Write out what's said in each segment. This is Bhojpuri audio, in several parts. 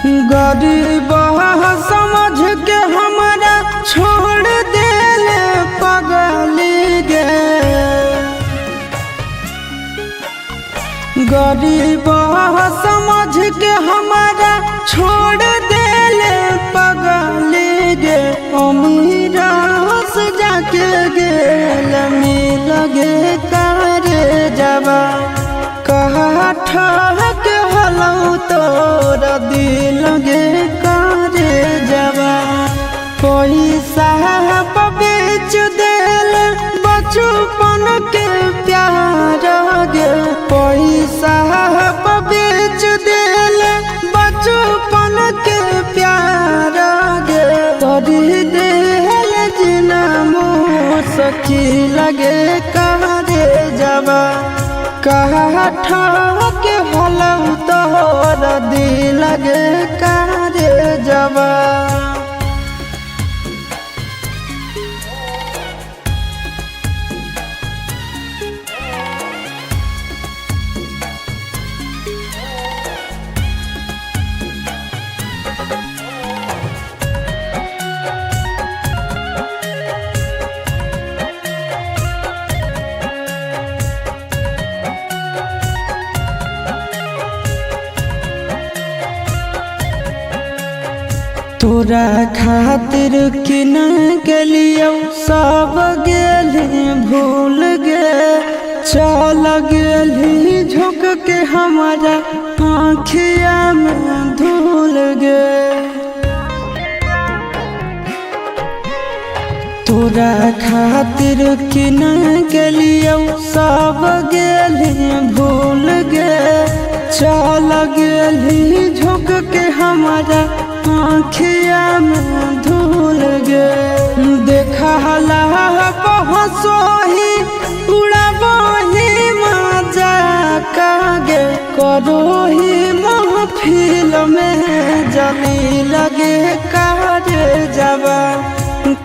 गरीब समझ के हमारा छोड़ देले पगली गे। गरीब समझ के हमारा छोड़ देले पगली गे। अमीर से जाके गेल मिल गे करे जबा कहा ठहक हलौ तोरा दिल गे करे जबा। पैसा बेच देल बचपन के प्यार गे। पैसा बेच देल बचपन के प्यार गे। तोरी देल जिना मुसकी लगे करे जबा कहा ठहक हलौ तोरा दिल गे करे जबा। तोरा खातिर किन गेलियो सब गेली भूल गे। चल गेली झुक के हमारा आँखिया में धूल गे। तोरा खातिर किन गेलियो सब गेली भूल गे। चल गेली झुक के हमारा आँखिया में धूल गे। देखला बहसोही उड़ाबही मजाक गे। करोही महफिल में जली लगे करे जबा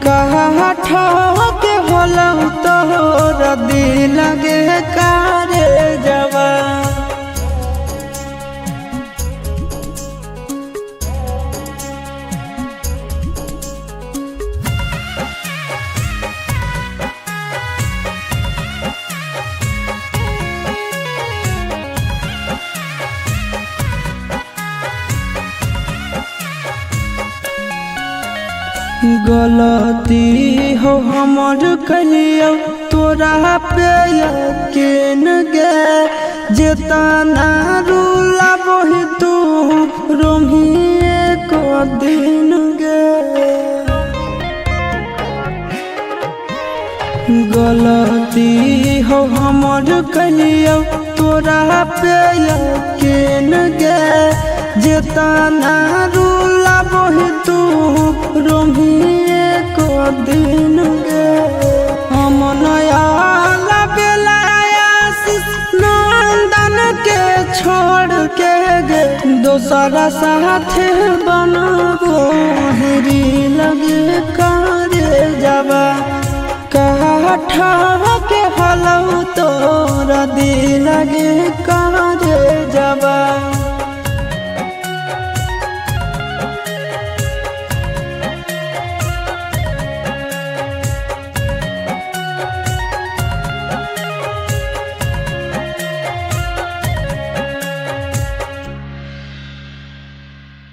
कहा ठहक हलौ तोरा दिल गे करे जबा। गलती हो हमर कहियो तोरा पे यकीन गे। जेतना रूला बही तू रोही एक दिन गे। गलती हो हमर कहियो तोरा पे यकीन गे। जेतना रूला बही तू रोही एक दिन गे। हम नया बेलायासिस नंदन के छोड़ के गे। दोसरा साथ बनबो हेरी लगे करे जबा कहा ठहक हलौ तोरा दिल गे करे जबा।